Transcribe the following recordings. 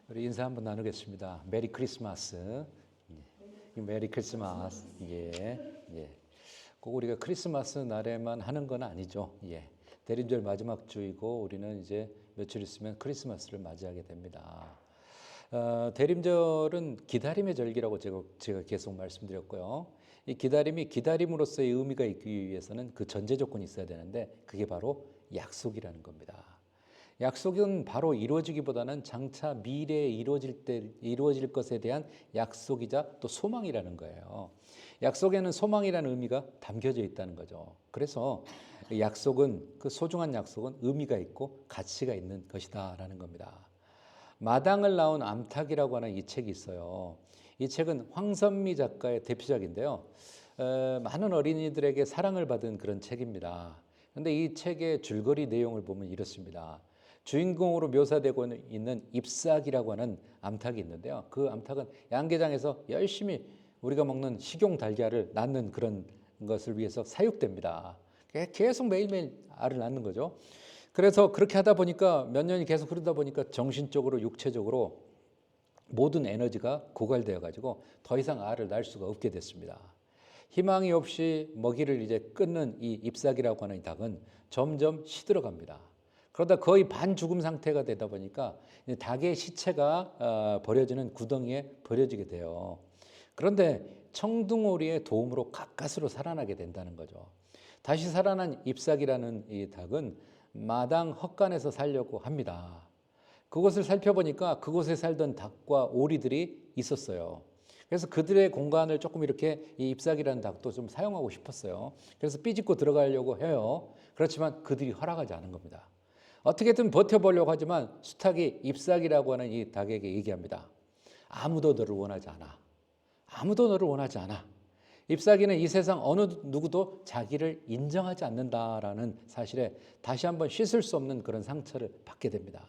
우리 인사 한번 나누겠습니다. 메리 크리스마스. 메리 크리스마스. 예, 예. 꼭 우리가 크리스마스 날에만 하는 건 아니죠. 예. 대림절 마지막 주이고 우리는 이제 며칠 있으면 크리스마스를 맞이하게 됩니다. 대림절은 기다림의 절기라고 제가 계속 말씀드렸고요. 이 기다림이 기다림으로서의 의미가 있기 위해서는 그 전제 조건이 있어야 되는데 그게 바로 약속이라는 겁니다. 약속은 바로 이루어지기보다는 장차 미래에 이루어질 것에 대한 약속이자 또 소망이라는 거예요. 약속에는 소망이라는 의미가 담겨져 있다는 거죠. 그래서 약속은 그 소중한 약속은 의미가 있고 가치가 있는 것이다라는 겁니다. 마당을 낳은 암탉이라고 하는 이 책이 있어요. 이 책은 황선미 작가의 대표작인데요. 많은 어린이들에게 사랑을 받은 그런 책입니다. 그런데 이 책의 줄거리 내용을 보면 이렇습니다. 주인공으로 묘사되고 있는 잎사귀라고 하는 암탉이 있는데요. 그 암탉은 양계장에서 열심히 우리가 먹는 식용 달걀을 낳는 그런 것을 위해서 사육됩니다. 계속 매일매일 알을 낳는 거죠. 그래서 그렇게 하다 보니까 몇 년이 계속 흐르다 보니까 정신적으로 육체적으로 모든 에너지가 고갈되어 가지고 더 이상 알을 낳을 수가 없게 됐습니다. 희망이 없이 먹이를 이제 끊는 이 잎사귀라고 하는 이 닭은 점점 시들어갑니다. 그러다 거의 반죽음 상태가 되다 보니까 닭의 시체가 버려지는 구덩이에 버려지게 돼요. 그런데 청둥오리의 도움으로 가까스로 살아나게 된다는 거죠. 다시 살아난 잎사귀라는 이 닭은 마당 헛간에서 살려고 합니다. 그곳을 살펴보니까 그곳에 살던 닭과 오리들이 있었어요. 그래서 그들의 공간을 조금 이렇게 이 잎사귀라는 닭도 좀 사용하고 싶었어요. 그래서 삐짓고 들어가려고 해요. 그렇지만 그들이 허락하지 않은 겁니다. 어떻게든 버텨보려고 하지만 수탉이 잎사귀라고 하는 이 닭에게 얘기합니다. 아무도 너를 원하지 않아. 아무도 너를 원하지 않아. 잎사귀는 이 세상 어느 누구도 자기를 인정하지 않는다라는 사실에 다시 한번 씻을 수 없는 그런 상처를 받게 됩니다.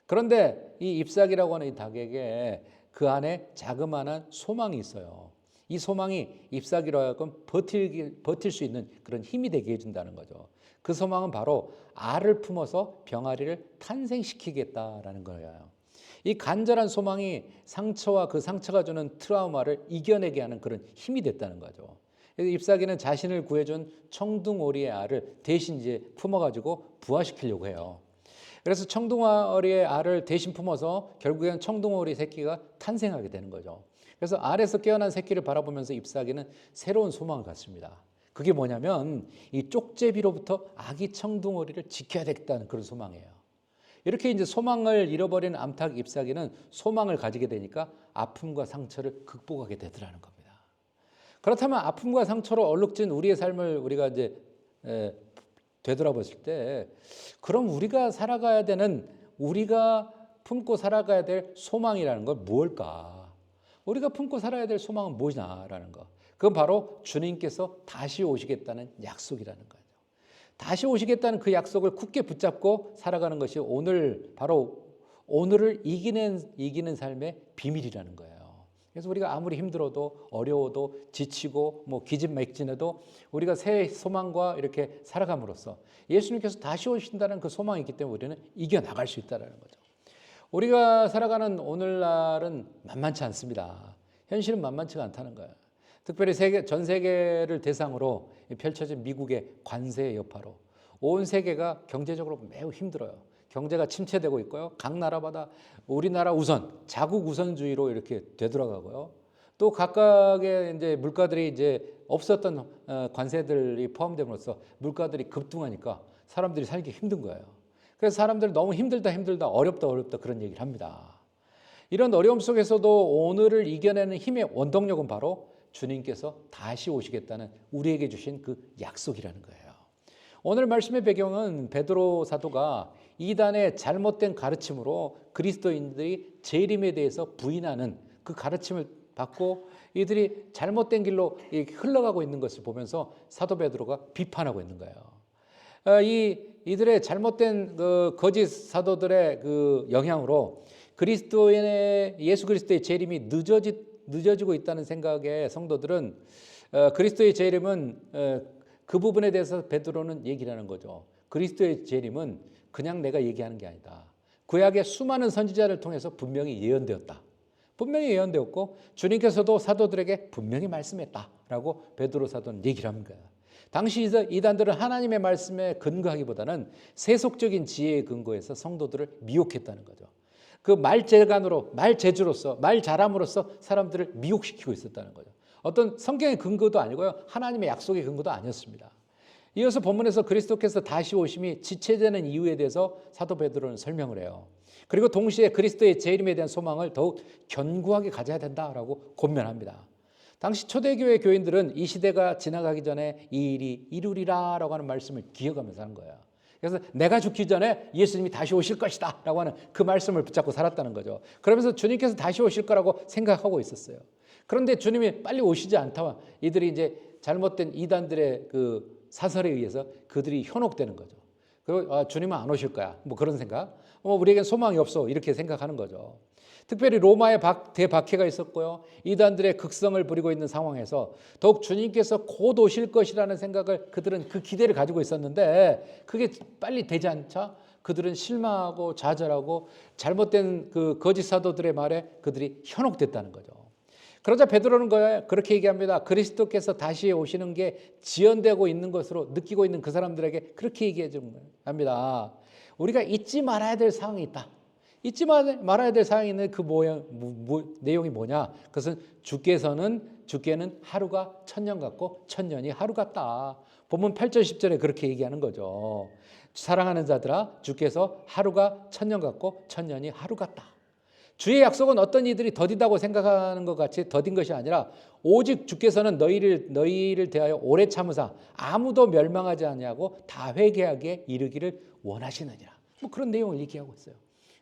그런데 이 잎사귀라고 하는 이 닭에게 그 안에 자그마한 소망이 있어요. 이 소망이 잎사귀로 하여금 버틸 수 있는 그런 힘이 되게 해준다는 거죠. 그 소망은 바로 알을 품어서 병아리를 탄생시키겠다라는 거예요. 이 간절한 소망이 상처와 그 상처가 주는 트라우마를 이겨내게 하는 그런 힘이 됐다는 거죠. 그래서 잎사귀는 자신을 구해준 청둥오리의 알을 대신 이제 품어가지고 부화시키려고 해요. 그래서 청둥오리의 알을 대신 품어서 결국에는 청둥오리 새끼가 탄생하게 되는 거죠. 그래서 알에서 깨어난 새끼를 바라보면서 잎사귀는 새로운 소망을 갖습니다. 그게 뭐냐면 이 쪽제비로부터 아기 청둥오리를 지켜야 되겠다는 그런 소망이에요. 이렇게 이제 소망을 잃어버린 암탉 잎사귀는 소망을 가지게 되니까 아픔과 상처를 극복하게 되더라는 겁니다. 그렇다면 아픔과 상처로 얼룩진 우리의 삶을 우리가 이제 되돌아봤을 때 그럼 우리가 살아가야 되는 우리가 품고 살아가야 될 소망이라는 건 무엇일까? 우리가 품고 살아야 될 소망은 뭐냐라는 거. 그건 바로 주님께서 다시 오시겠다는 약속이라는 거죠. 다시 오시겠다는 그 약속을 굳게 붙잡고 살아가는 것이 바로 오늘을 이기는 삶의 비밀이라는 거예요. 그래서 우리가 아무리 힘들어도 어려워도 지치고 기진맥진해도 우리가 새 소망과 이렇게 살아감으로써 예수님께서 다시 오신다는 그 소망이 있기 때문에 우리는 이겨나갈 수 있다는 거죠. 우리가 살아가는 오늘날은 만만치 않습니다. 현실은 만만치가 않다는 거예요. 특별히 전 세계를 대상으로 펼쳐진 미국의 관세의 여파로 온 세계가 경제적으로 매우 힘들어요. 경제가 침체되고 있고요. 각 나라마다 우리나라 우선, 자국 우선주의로 이렇게 되돌아가고요. 또 각각의 이제 물가들이 이제 없었던 관세들이 포함됨으로써 물가들이 급등하니까 사람들이 살기 힘든 거예요. 그래서 사람들이 너무 힘들다, 어렵다 그런 얘기를 합니다. 이런 어려움 속에서도 오늘을 이겨내는 힘의 원동력은 바로 주님께서 다시 오시겠다는 우리에게 주신 그 약속이라는 거예요. 오늘 말씀의 배경은 베드로 사도가 이단의 잘못된 가르침으로 그리스도인들이 재림에 대해서 부인하는 그 가르침을 받고 이들이 잘못된 길로 흘러가고 있는 것을 보면서 사도 베드로가 비판하고 있는 거예요. 이들의 잘못된 그 거짓 사도들의 그 영향으로 예수 그리스도의 재림이 늦어지고 있다는 생각의 성도들은 그리스도의 재림은 그 부분에 대해서 베드로는 얘기를 하는 거죠. 그리스도의 재림은 그냥 내가 얘기하는 게 아니다. 구약의 수많은 선지자를 통해서 분명히 예언되었다. 분명히 예언되었고 주님께서도 사도들에게 분명히 말씀했다라고 베드로 사도는 얘기를 합니다. 당시 이단들은 하나님의 말씀에 근거하기보다는 세속적인 지혜에 근거해서 성도들을 미혹했다는 거죠. 그 말재간으로, 말재주로서, 말잘함으로써 사람들을 미혹시키고 있었다는 거죠. 어떤 성경의 근거도 아니고요, 하나님의 약속의 근거도 아니었습니다. 이어서 본문에서 그리스도께서 다시 오심이 지체되는 이유에 대해서 사도 베드로는 설명을 해요. 그리고 동시에 그리스도의 재림에 대한 소망을 더욱 견고하게 가져야 된다라고 권면합니다. 당시 초대교회 교인들은 이 시대가 지나가기 전에 이 일이 이루리라 라고 하는 말씀을 기억하면서 하는 거예요. 그래서 내가 죽기 전에 예수님이 다시 오실 것이다 라고 하는 그 말씀을 붙잡고 살았다는 거죠. 그러면서 주님께서 다시 오실 거라고 생각하고 있었어요. 그런데 주님이 빨리 오시지 않다. 이들이 이제 잘못된 이단들의 그 사설에 의해서 그들이 현혹되는 거죠. 그리고 주님은 안 오실 거야. 뭐 그런 생각. 우리에겐 소망이 없어. 이렇게 생각하는 거죠. 특별히 로마의 대박해가 있었고요. 이단들의 극성을 부리고 있는 상황에서 더욱 주님께서 곧 오실 것이라는 생각을 그들은 그 기대를 가지고 있었는데 그게 빨리 되지 않자 그들은 실망하고 좌절하고 잘못된 그 거짓 사도들의 말에 그들이 현혹됐다는 거죠. 그러자 베드로는 그렇게 얘기합니다. 그리스도께서 다시 오시는 게 지연되고 있는 것으로 느끼고 있는 그 사람들에게 그렇게 얘기해 줍니다. 우리가 잊지 말아야 될 상황이 있다. 잊지 말아야 될 사항이 있는 그 내용이 뭐냐? 그것은 주께는 하루가 천년 같고 천년이 하루 같다. 본문 8절 10절에 그렇게 얘기하는 거죠. 사랑하는 자들아, 주께서 하루가 천년 같고 천년이 하루 같다. 주의 약속은 어떤 이들이 더디다고 생각하는 것 같이 더딘 것이 아니라 오직 주께서는 너희를 대하여 오래 참으사 아무도 멸망하지 아니하고 다 회개하게 이르기를 원하시느니라. 뭐 그런 내용을 얘기하고 있어요.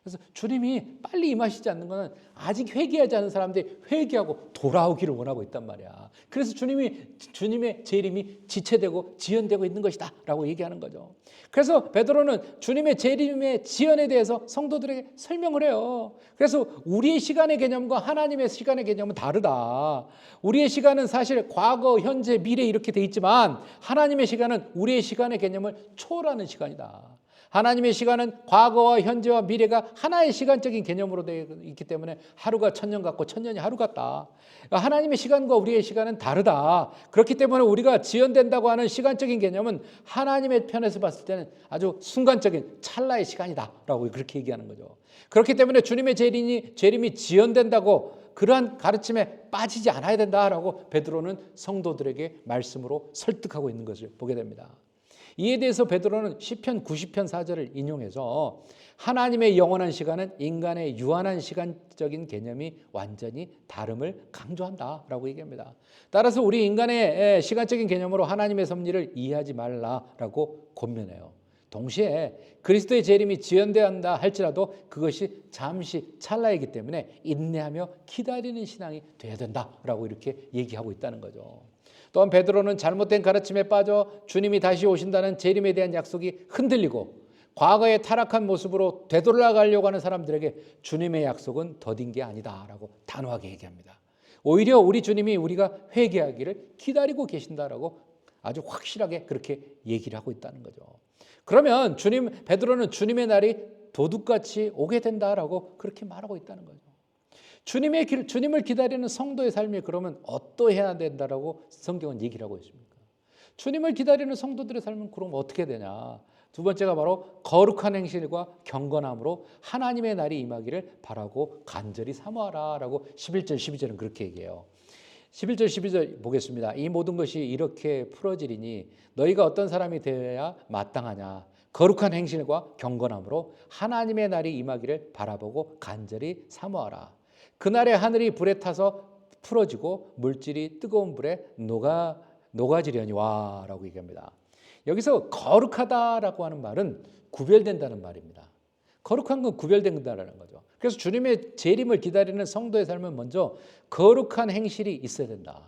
그래서 주님이 빨리 임하시지 않는 것은 아직 회개하지 않은 사람들이 회개하고 돌아오기를 원하고 있단 말이야. 그래서 주님의 재림이 지체되고 지연되고 있는 것이다 라고 얘기하는 거죠. 그래서 베드로는 주님의 재림의 지연에 대해서 성도들에게 설명을 해요. 그래서 우리의 시간의 개념과 하나님의 시간의 개념은 다르다. 우리의 시간은 사실 과거, 현재, 미래 이렇게 돼 있지만 하나님의 시간은 우리의 시간의 개념을 초월하는 시간이다. 하나님의 시간은 과거와 현재와 미래가 하나의 시간적인 개념으로 되어 있기 때문에 하루가 천년 같고 천년이 하루 같다. 하나님의 시간과 우리의 시간은 다르다. 그렇기 때문에 우리가 지연된다고 하는 시간적인 개념은 하나님의 편에서 봤을 때는 아주 순간적인 찰나의 시간이다 라고 그렇게 얘기하는 거죠. 그렇기 때문에 주님의 재림이 지연된다고 그러한 가르침에 빠지지 않아야 된다라고 베드로는 성도들에게 말씀으로 설득하고 있는 것을 보게 됩니다. 이에 대해서 베드로는 시편 90편 4절을 인용해서 하나님의 영원한 시간은 인간의 유한한 시간적인 개념이 완전히 다름을 강조한다라고 얘기합니다. 따라서 우리 인간의 시간적인 개념으로 하나님의 섭리를 이해하지 말라라고 권면해요. 동시에 그리스도의 재림이 지연돼야 한다 할지라도 그것이 잠시 찰나이기 때문에 인내하며 기다리는 신앙이 돼야 된다라고 이렇게 얘기하고 있다는 거죠. 또한 베드로는 잘못된 가르침에 빠져 주님이 다시 오신다는 재림에 대한 약속이 흔들리고 과거의 타락한 모습으로 되돌아가려고 하는 사람들에게 주님의 약속은 더딘 게 아니다라고 단호하게 얘기합니다. 오히려 우리 주님이 우리가 회개하기를 기다리고 계신다라고 아주 확실하게 그렇게 얘기를 하고 있다는 거죠. 그러면 베드로는 주님의 날이 도둑같이 오게 된다라고 그렇게 말하고 있다는 거죠. 주님을 기다리는 성도의 삶이 그러면 어떠해야 된다라고 성경은 얘기를 하고 있습니까? 주님을 기다리는 성도들의 삶은 그럼 어떻게 되냐? 두 번째가 바로 거룩한 행실과 경건함으로 하나님의 날이 임하기를 바라고 간절히 사모하라라고 11절 12절은 그렇게 얘기해요. 11절 12절 보겠습니다. 이 모든 것이 이렇게 풀어지리니 너희가 어떤 사람이 되어야 마땅하냐? 거룩한 행실과 경건함으로 하나님의 날이 임하기를 바라보고 간절히 사모하라. 그날에 하늘이 불에 타서 풀어지고 물질이 뜨거운 불에 녹아지려니와 라고 얘기합니다. 여기서 거룩하다라고 하는 말은 구별된다는 말입니다. 거룩한 건 구별된다는 거죠. 그래서 주님의 재림을 기다리는 성도의 삶은 먼저 거룩한 행실이 있어야 된다.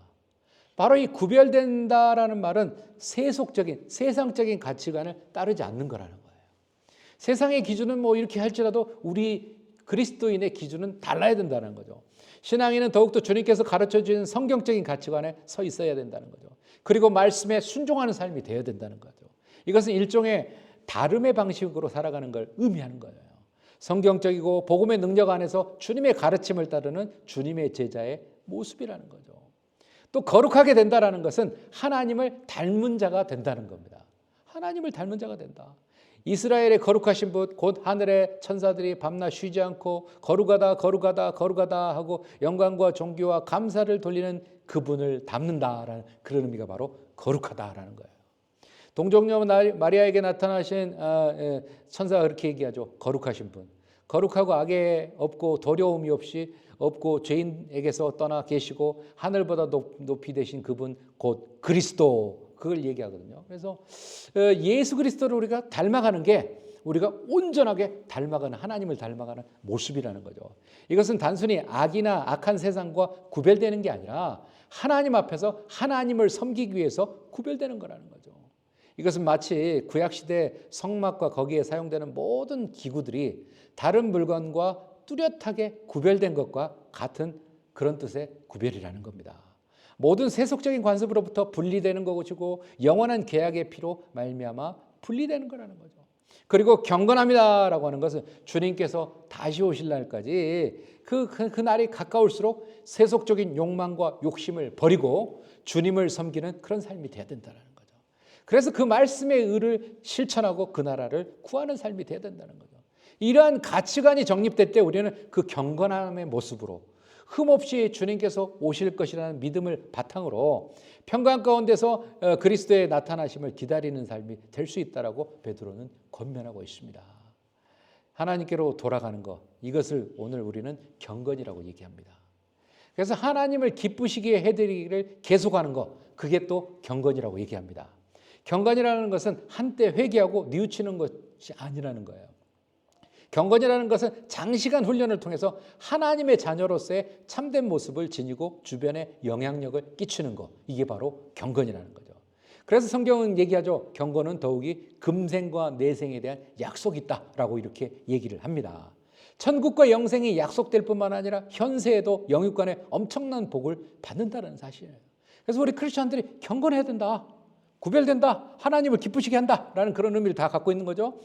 바로 이 구별된다라는 말은 세상적인 가치관을 따르지 않는 거라는 거예요. 세상의 기준은 뭐 이렇게 할지라도 우리 그리스도인의 기준은 달라야 된다는 거죠. 신앙인은 더욱더 주님께서 가르쳐주신 성경적인 가치관에 서 있어야 된다는 거죠. 그리고 말씀에 순종하는 삶이 되어야 된다는 거죠. 이것은 일종의 다름의 방식으로 살아가는 걸 의미하는 거예요. 성경적이고 복음의 능력 안에서 주님의 가르침을 따르는 주님의 제자의 모습이라는 거죠. 또 거룩하게 된다는 것은 하나님을 닮은 자가 된다는 겁니다. 하나님을 닮은 자가 된다. 이스라엘의 거룩하신 분, 곧 하늘의 천사들이 밤낮 쉬지 않고 거룩하다 거룩하다 거룩하다 하고 영광과 존귀와 감사를 돌리는 그분을 닮는다라는 그런 의미가 바로 거룩하다라는 거예요. 동정녀 마리아에게 나타나신 천사가 그렇게 얘기하죠. 거룩하신 분. 거룩하고 악에 없고 도려움이 없이 없고 죄인에게서 떠나 계시고 하늘보다 높이 되신 그분 곧 그리스도, 그걸 얘기하거든요. 그래서 예수 그리스도를 우리가 닮아가는 게 우리가 온전하게 닮아가는, 하나님을 닮아가는 모습이라는 거죠. 이것은 단순히 악이나 악한 세상과 구별되는 게 아니라 하나님 앞에서 하나님을 섬기기 위해서 구별되는 거라는 거죠. 이것은 마치 구약시대 성막과 거기에 사용되는 모든 기구들이 다른 물건과 뚜렷하게 구별된 것과 같은 그런 뜻의 구별이라는 겁니다. 모든 세속적인 관습으로부터 분리되는 것이고 영원한 계약의 피로 말미암아 분리되는 거라는 거죠. 그리고 경건함이다라고 하는 것은 주님께서 다시 오실 날까지 그 날이 가까울수록 세속적인 욕망과 욕심을 버리고 주님을 섬기는 그런 삶이 돼야 된다는 거죠. 그래서 그 말씀의 의를 실천하고 그 나라를 구하는 삶이 돼야 된다는 거죠. 이러한 가치관이 정립될 때 우리는 그 경건함의 모습으로 흠없이 주님께서 오실 것이라는 믿음을 바탕으로 평강 가운데서 그리스도의 나타나심을 기다리는 삶이 될 수 있다라고 베드로는 권면하고 있습니다. 하나님께로 돌아가는 것, 이것을 오늘 우리는 경건이라고 얘기합니다. 그래서 하나님을 기쁘시게 해드리기를 계속하는 것, 그게 또 경건이라고 얘기합니다. 경건이라는 것은 한때 회개하고 뉘우치는 것이 아니라는 거예요. 경건이라는 것은 장시간 훈련을 통해서 하나님의 자녀로서의 참된 모습을 지니고 주변에 영향력을 끼치는 것, 이게 바로 경건이라는 거죠. 그래서 성경은 얘기하죠. 경건은 더욱이 금생과 내생에 대한 약속이 있다라고 이렇게 얘기를 합니다. 천국과 영생이 약속될 뿐만 아니라 현세에도 영육간에 엄청난 복을 받는다는 사실이에요. 그래서 우리 크리스천들이 경건해야 된다, 구별된다, 하나님을 기쁘시게 한다라는 그런 의미를 다 갖고 있는 거죠.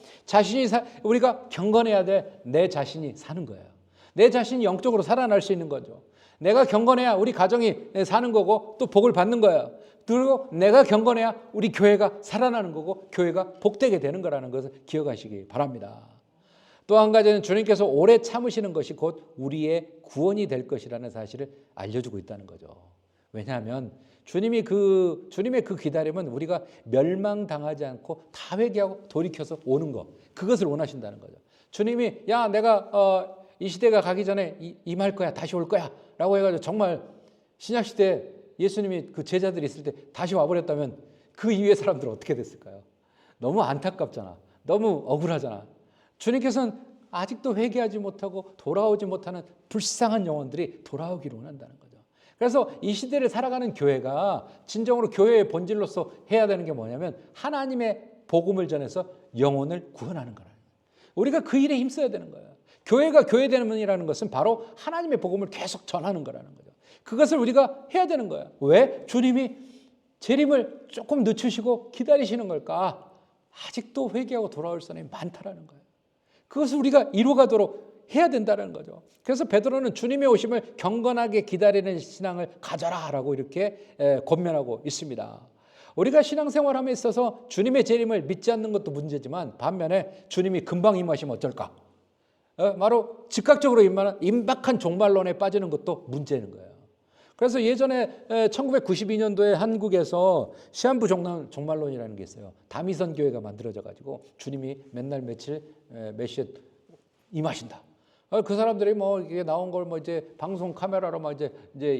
우리가 경건해야 돼. 내 자신이 사는 거예요. 내 자신이 영적으로 살아날 수 있는 거죠. 내가 경건해야 우리 가정이 사는 거고 또 복을 받는 거예요. 그리고 내가 경건해야 우리 교회가 살아나는 거고 교회가 복되게 되는 거라는 것을 기억하시기 바랍니다. 또 한 가지는 주님께서 오래 참으시는 것이 곧 우리의 구원이 될 것이라는 사실을 알려주고 있다는 거죠. 왜냐하면 주님의 그 기다림은 우리가 멸망당하지 않고 다 회개하고 돌이켜서 오는 것, 그것을 원하신다는 거죠. 주님이 야 내가 이 시대가 가기 전에 임할 거야, 다시 올 거야 라고 해가지고 정말 신약시대 예수님이 그 제자들이 있을 때 다시 와버렸다면 그 이후의 사람들은 어떻게 됐을까요? 너무 안타깝잖아. 너무 억울하잖아. 주님께서는 아직도 회개하지 못하고 돌아오지 못하는 불쌍한 영혼들이 돌아오기를 원한다는 거죠. 그래서 이 시대를 살아가는 교회가 진정으로 교회의 본질로서 해야 되는 게 뭐냐면 하나님의 복음을 전해서 영혼을 구원하는 거라는 거예요. 우리가 그 일에 힘써야 되는 거예요. 교회가 교회되는이라는 것은 바로 하나님의 복음을 계속 전하는 거라는 거죠. 그것을 우리가 해야 되는 거예요. 왜? 주님이 재림을 조금 늦추시고 기다리시는 걸까? 아직도 회개하고 돌아올 사람이 많다라는 거예요. 그것을 우리가 이루어가도록 해야 된다는 거죠. 그래서 베드로는 주님의 오심을 경건하게 기다리는 신앙을 가져라라고 이렇게 권면하고 있습니다. 우리가 신앙생활함에 있어서 주님의 재림을 믿지 않는 것도 문제지만 반면에 주님이 금방 임하시면 어쩔까? 바로 즉각적으로 임박한 종말론에 빠지는 것도 문제인 거예요. 그래서 예전에 1992년도에 한국에서 시한부 종말론이라는 게 있어요. 다미선 교회가 만들어져 가지고 주님이 맨날 며칠 몇 시에 임하신다. 그 사람들이 뭐 이게 나온 걸 뭐 이제 방송 카메라로 막 이제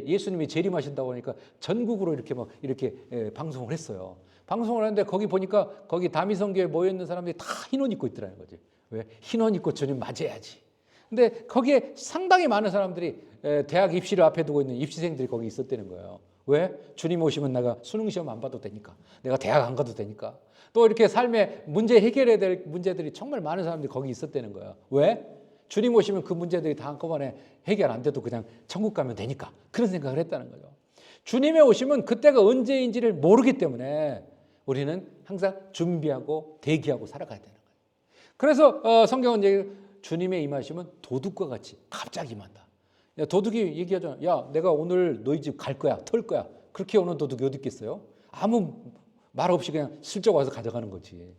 예수님이 재림하신다고 하니까 전국으로 이렇게 방송을 했어요. 방송을 했는데 거기 보니까 거기 다미선 교회 모여 있는 사람들이 다 흰 옷 입고 있더라는 거지. 왜? 흰 옷 입고 주님 맞이해야지. 근데 거기에 상당히 많은 사람들이 대학 입시를 앞에 두고 있는 입시생들이 거기 있었다는 거예요. 왜? 주님 오시면 내가 수능시험 안 봐도 되니까. 내가 대학 안 가도 되니까. 또 이렇게 삶의 문제 해결해야 될 문제들이 정말 많은 사람들이 거기 있었다는 거예요. 왜? 주님 오시면 그 문제들이 다 한꺼번에 해결 안 돼도 그냥 천국 가면 되니까. 그런 생각을 했다는 거죠. 주님의 오심은 그때가 언제인지를 모르기 때문에 우리는 항상 준비하고 대기하고 살아가야 되는 거예요. 그래서 성경은 주님의 임하심은 도둑과 같이 갑자기 임한다. 야, 도둑이 얘기하잖아. 야, 내가 오늘 너희 집 갈 거야, 털 거야. 그렇게 오는 도둑이 어디 있겠어요? 아무 말 없이 그냥 슬쩍 와서 가져가는 거지.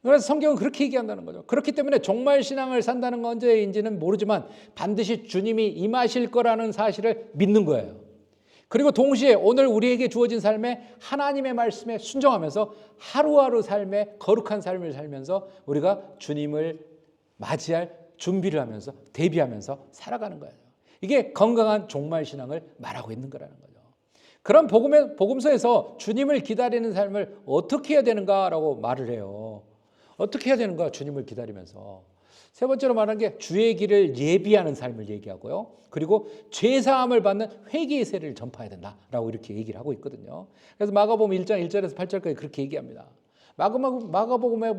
그래서 성경은 그렇게 얘기한다는 거죠. 그렇기 때문에 종말 신앙을 산다는 건 언제인지는 모르지만 반드시 주님이 임하실 거라는 사실을 믿는 거예요. 그리고 동시에 오늘 우리에게 주어진 삶에 하나님의 말씀에 순종하면서 하루하루 삶에 거룩한 삶을 살면서 우리가 주님을 맞이할 준비를 하면서 대비하면서 살아가는 거예요. 이게 건강한 종말 신앙을 말하고 있는 거라는 거죠. 그런 복음서에서 주님을 기다리는 삶을 어떻게 해야 되는가라고 말을 해요. 어떻게 해야 되는가? 주님을 기다리면서. 세 번째로 말한 게 주의 길을 예비하는 삶을 얘기하고요. 그리고 죄사함을 받는 회개의 세례를 전파해야 된다라고 이렇게 얘기를 하고 있거든요. 그래서 마가복음 1장 1절에서 8절까지 그렇게 얘기합니다. 마가복음의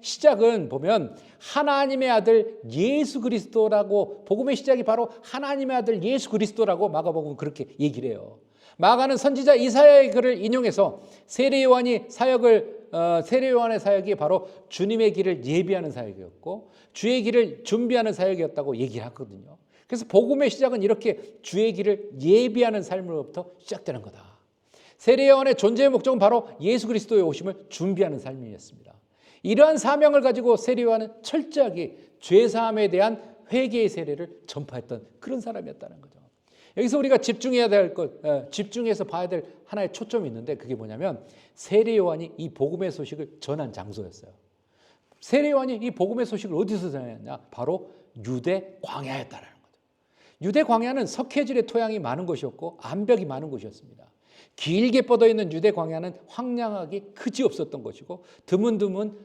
시작은 보면 하나님의 아들 예수 그리스도라고, 복음의 시작이 바로 하나님의 아들 예수 그리스도라고 마가복음은 그렇게 얘기를 해요. 마가는 선지자 이사야의 글을 인용해서 세례 요한의 사역이 바로 주님의 길을 예비하는 사역이었고 주의 길을 준비하는 사역이었다고 얘기를 하거든요. 그래서 복음의 시작은 이렇게 주의 길을 예비하는 삶으로부터 시작되는 거다. 세례 요한의 존재의 목적은 바로 예수 그리스도의 오심을 준비하는 삶이었습니다. 이러한 사명을 가지고 세례 요한은 철저하게 죄사함에 대한 회개의 세례를 전파했던 그런 사람이었다는 거죠. 여기서 우리가 집중해서 봐야 될 하나의 초점이 있는데 그게 뭐냐면 세례 요한이 이 복음의 소식을 전한 장소였어요. 세례 요한이 이 복음의 소식을 어디서 전했냐? 바로 유대 광야였다는 거죠. 유대 광야는 석회질의 토양이 많은 곳이었고 암벽이 많은 곳이었습니다. 길게 뻗어있는 유대 광야는 황량하기 그지없었던 것이고 드문드문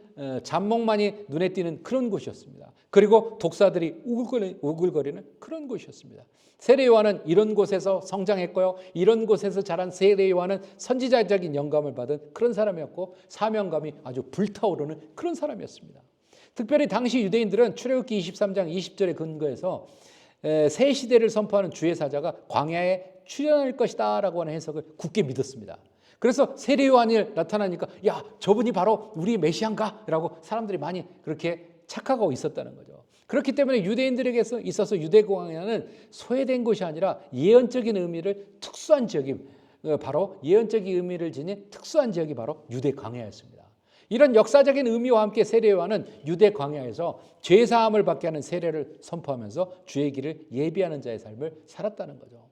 잡목만이 눈에 띄는 그런 곳이었습니다. 그리고 독사들이 우글거리는 그런 곳이었습니다. 세례 요한은 이런 곳에서 성장했고요. 이런 곳에서 자란 세례 요한은 선지자적인 영감을 받은 그런 사람이었고 사명감이 아주 불타오르는 그런 사람이었습니다. 특별히 당시 유대인들은 출애굽기 23장 20절에 근거해서 새 시대를 선포하는 주의 사자가 광야에 출현할 것이다 라고 하는 해석을 굳게 믿었습니다. 그래서 세례 요한이 나타나니까 야, 저분이 바로 우리 메시아인가? 라고 사람들이 많이 그렇게 착각하고 있었다는 거죠. 그렇기 때문에 유대인들에게 있어서 유대 광야는 소외된 곳이 아니라 예언적인 의미를 특수한 지역이 바로 예언적인 의미를 지닌 특수한 지역이 바로 유대 광야였습니다. 이런 역사적인 의미와 함께 세례 요한은 유대 광야에서 죄 사함을 받게 하는 세례를 선포하면서 주의 길을 예비하는 자의 삶을 살았다는 거죠.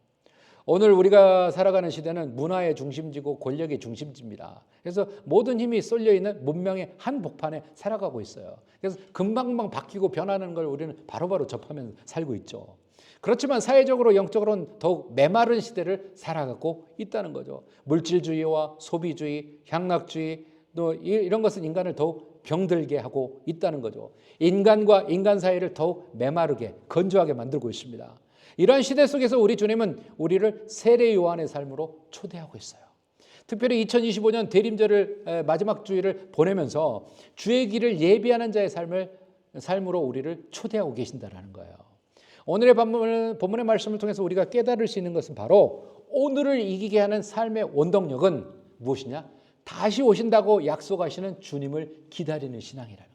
오늘 우리가 살아가는 시대는 문화의 중심지고 권력의 중심지입니다. 그래서 모든 힘이 쏠려 있는 문명의 한복판에 살아가고 있어요. 그래서 금방금방 바뀌고 변하는 걸 우리는 바로바로 접하면서 살고 있죠. 그렇지만 사회적으로 영적으로는 더욱 메마른 시대를 살아가고 있다는 거죠. 물질주의와 소비주의, 향락주의 또 이런 것은 인간을 더욱 병들게 하고 있다는 거죠. 인간과 인간 사이를 더욱 메마르게 건조하게 만들고 있습니다. 이러한 시대 속에서 우리 주님은 우리를 세례 요한의 삶으로 초대하고 있어요. 특별히 2025년 대림절을 마지막 주일을 보내면서 주의 길을 예비하는 자의 삶으로 우리를 초대하고 계신다는 거예요. 오늘의 본문의 말씀을 통해서 우리가 깨달을 수 있는 것은 바로 오늘을 이기게 하는 삶의 원동력은 무엇이냐? 다시 오신다고 약속하시는 주님을 기다리는 신앙이라는 거예요.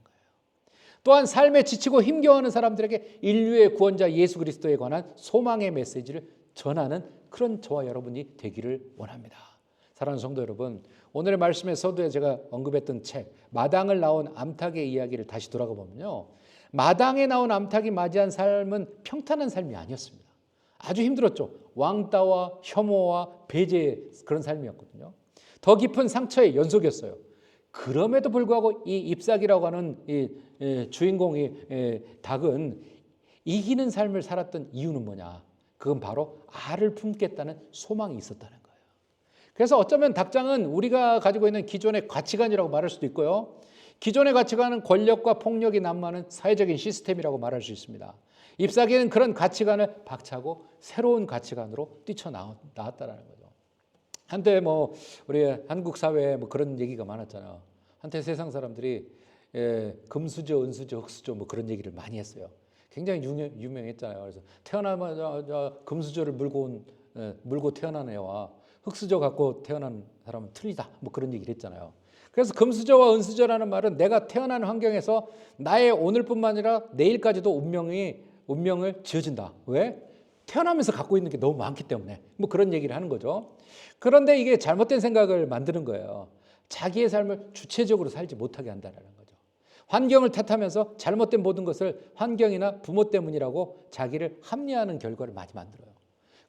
또한 삶에 지치고 힘겨워하는 사람들에게 인류의 구원자 예수 그리스도에 관한 소망의 메시지를 전하는 그런 저와 여러분이 되기를 원합니다. 사랑하는 성도 여러분, 오늘의 말씀의 서두에 제가 언급했던 책 마당을 나온 암탉의 이야기를 다시 돌아가 보면요, 마당에 나온 암탉이 맞이한 삶은 평탄한 삶이 아니었습니다. 아주 힘들었죠. 왕따와 혐오와 배제의 그런 삶이었거든요. 더 깊은 상처의 연속이었어요. 그럼에도 불구하고 이 잎사귀라고 하는 이 주인공이 닭은 이기는 삶을 살았던 이유는 뭐냐? 그건 바로 알을 품겠다는 소망이 있었다는 거예요. 그래서 어쩌면 닭장은 우리가 가지고 있는 기존의 가치관이라고 말할 수도 있고요. 기존의 가치관은 권력과 폭력이 난무하는 사회적인 시스템이라고 말할 수 있습니다. 잎사귀는 그런 가치관을 박차고 새로운 가치관으로 뛰쳐나왔다는 거죠. 한때 우리 한국 사회에 그런 얘기가 많았잖아요. 한때 세상 사람들이 금수저, 은수저, 흑수저 그런 얘기를 많이 했어요. 굉장히 유명했잖아요. 그래서 태어나자마자 금수저를 물고 태어난 애와 흑수저 갖고 태어난 사람은 틀리다. 그런 얘기를 했잖아요. 그래서 금수저와 은수저라는 말은 내가 태어난 환경에서 나의 오늘뿐만 아니라 내일까지도 운명을 지어준다. 왜? 태어나면서 갖고 있는 게 너무 많기 때문에 뭐 그런 얘기를 하는 거죠. 그런데 이게 잘못된 생각을 만드는 거예요. 자기의 삶을 주체적으로 살지 못하게 한다는 거죠. 환경을 탓하면서 잘못된 모든 것을 환경이나 부모 때문이라고 자기를 합리화하는 결과를 많이 만들어요.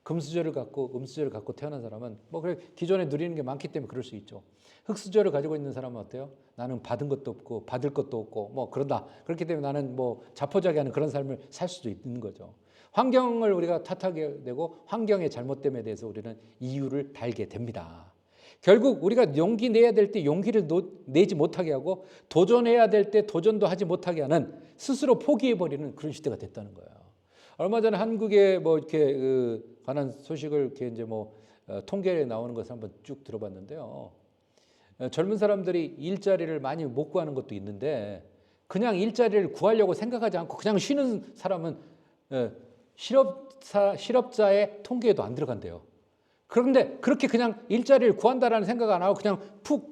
금수저를 갖고 음수저를 갖고 태어난 사람은 뭐 그래 기존에 누리는 게 많기 때문에 그럴 수 있죠. 흙수저를 가지고 있는 사람은 어때요? 나는 받은 것도 없고 받을 것도 없고 뭐 그런다. 그렇기 때문에 나는 뭐 자포자기하는 그런 삶을 살 수도 있는 거죠. 환경을 우리가 탓하게 되고 환경의 잘못됨에 대해서 우리는 이유를 달게 됩니다. 결국 우리가 용기 내야 될 때 용기를 내지 못하게 하고 도전해야 될 때 도전도 하지 못하게 하는 스스로 포기해버리는 그런 시대가 됐다는 거예요. 얼마 전에 한국에 뭐 이렇게 관한 소식을 이렇게 이제 뭐 통계에 나오는 것을 한번 쭉 들어봤는데요. 젊은 사람들이 일자리를 많이 못 구하는 것도 있는데 그냥 일자리를 구하려고 생각하지 않고 그냥 쉬는 사람은 실업자의 통계에도 안 들어간대요. 그런데 그렇게 그냥 일자리를 구한다라는 생각 안 하고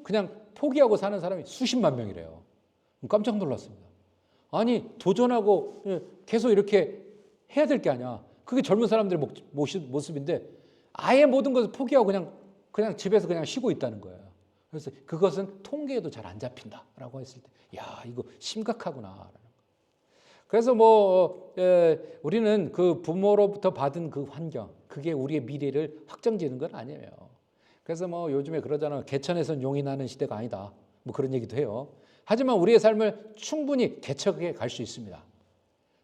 그냥 포기하고 사는 사람이 수십만 명이래요. 깜짝 놀랐습니다. 아니 도전하고 계속 이렇게 해야 될 게 아니야. 그게 젊은 사람들의 모습인데 아예 모든 것을 포기하고 그냥 집에서 그냥 쉬고 있다는 거예요. 그래서 그것은 통계에도 잘 안 잡힌다라고 했을 때, 야 이거 심각하구나. 그래서 우리는 그 부모로부터 받은 그 환경, 그게 우리의 미래를 확정지는 건 아니에요. 그래서 요즘에 그러잖아요. 개천에선 용이 나는 시대가 아니다. 뭐 그런 얘기도 해요. 하지만 우리의 삶을 충분히 개척해 갈 수 있습니다.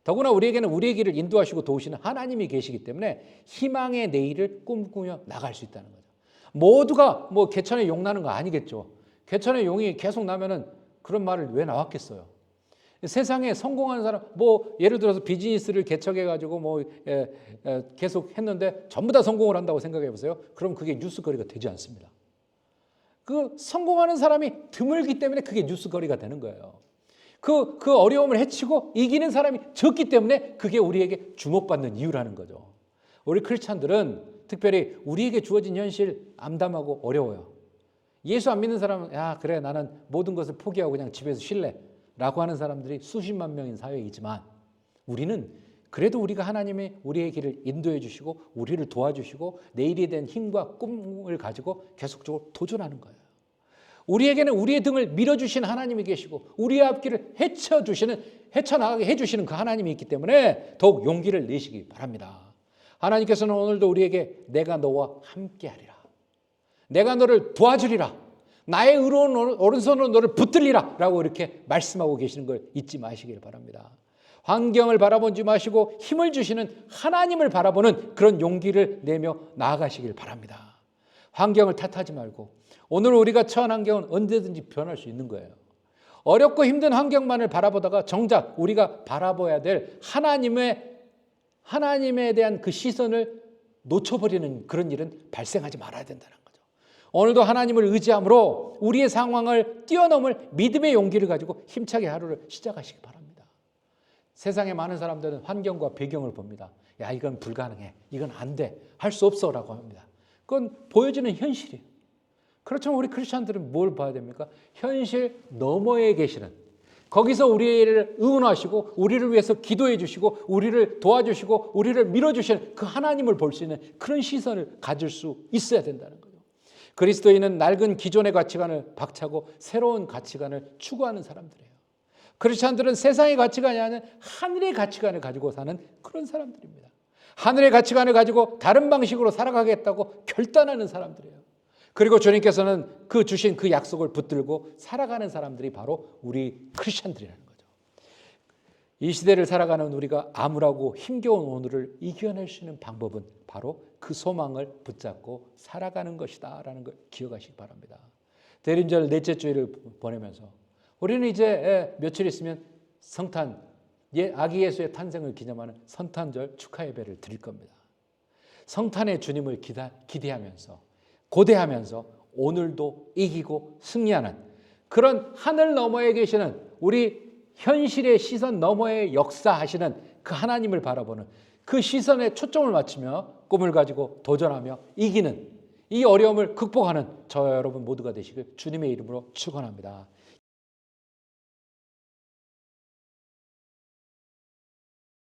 더구나 우리에게는 우리의 길을 인도하시고 도우시는 하나님이 계시기 때문에 희망의 내일을 꿈꾸며 나갈 수 있다는 거죠. 모두가 개천에 용 나는 거 아니겠죠. 개천에 용이 계속 나면은 그런 말을 왜 나왔겠어요. 세상에 성공하는 사람, 예를 들어서 비즈니스를 개척해 가지고 계속 했는데 전부 다 성공을 한다고 생각해 보세요. 그럼 그게 뉴스거리가 되지 않습니다. 그 성공하는 사람이 드물기 때문에 그게 뉴스거리가 되는 거예요. 그 어려움을 헤치고 이기는 사람이 적기 때문에 그게 우리에게 주목받는 이유라는 거죠. 우리 크리스찬들은 특별히 우리에게 주어진 현실 암담하고 어려워요. 예수 안 믿는 사람은 야 그래 나는 모든 것을 포기하고 그냥 집에서 쉴래 라고 하는 사람들이 수십만 명인 사회이지만 우리는 그래도 우리가 하나님이 우리의 길을 인도해 주시고 우리를 도와주시고 내일에 대한 힘과 꿈을 가지고 계속적으로 도전하는 거예요. 우리에게는 우리의 등을 밀어주신 하나님이 계시고 우리의 앞길을 헤쳐나가게 해주시는 그 하나님이 있기 때문에 더욱 용기를 내시기 바랍니다. 하나님께서는 오늘도 우리에게 내가 너와 함께하리라. 내가 너를 도와주리라. 나의 의로운 오른손으로 너를 붙들리라 라고 이렇게 말씀하고 계시는 걸 잊지 마시길 바랍니다. 환경을 바라보지 마시고 힘을 주시는 하나님을 바라보는 그런 용기를 내며 나아가시길 바랍니다. 환경을 탓하지 말고 오늘 우리가 처한 환경은 언제든지 변할 수 있는 거예요. 어렵고 힘든 환경만을 바라보다가 정작 우리가 바라봐야 될 하나님에 대한 그 시선을 놓쳐버리는 그런 일은 발생하지 말아야 된다는 거죠. 오늘도 하나님을 의지함으로 우리의 상황을 뛰어넘을 믿음의 용기를 가지고 힘차게 하루를 시작하시기 바랍니다. 세상에 많은 사람들은 환경과 배경을 봅니다. 야 이건 불가능해. 이건 안 돼. 할 수 없어 라고 합니다. 그건 보여지는 현실이에요. 그렇지만 우리 크리스찬들은 뭘 봐야 됩니까? 현실 너머에 계시는 거기서 우리를 응원하시고 우리를 위해서 기도해 주시고 우리를 도와주시고 우리를 밀어주시는 그 하나님을 볼 수 있는 그런 시선을 가질 수 있어야 된다는 거죠. 그리스도인은 낡은 기존의 가치관을 박차고 새로운 가치관을 추구하는 사람들이에요. 크리스찬들은 세상의 가치관이 아닌 하늘의 가치관을 가지고 사는 그런 사람들입니다. 하늘의 가치관을 가지고 다른 방식으로 살아가겠다고 결단하는 사람들이에요. 그리고 주님께서는 그 주신 그 약속을 붙들고 살아가는 사람들이 바로 우리 크리스찬들이라는 거죠. 이 시대를 살아가는 우리가 암울하고 힘겨운 오늘을 이겨낼 수 있는 방법은 바로 그 소망을 붙잡고 살아가는 것이다 라는 걸 기억하시기 바랍니다. 대림절 넷째 주일을 보내면서 우리는 이제 며칠 있으면 성탄, 아기 예수의 탄생을 기념하는 성탄절 축하 예배를 드릴 겁니다. 성탄의 주님을 기대하면서 고대하면서 오늘도 이기고 승리하는 그런 하늘 너머에 계시는 우리 현실의 시선 너머에 역사하시는 그 하나님을 바라보는 그 시선에 초점을 맞추며 꿈을 가지고 도전하며 이기는 이 어려움을 극복하는 저 여러분 모두가 되시길 주님의 이름으로 축원합니다.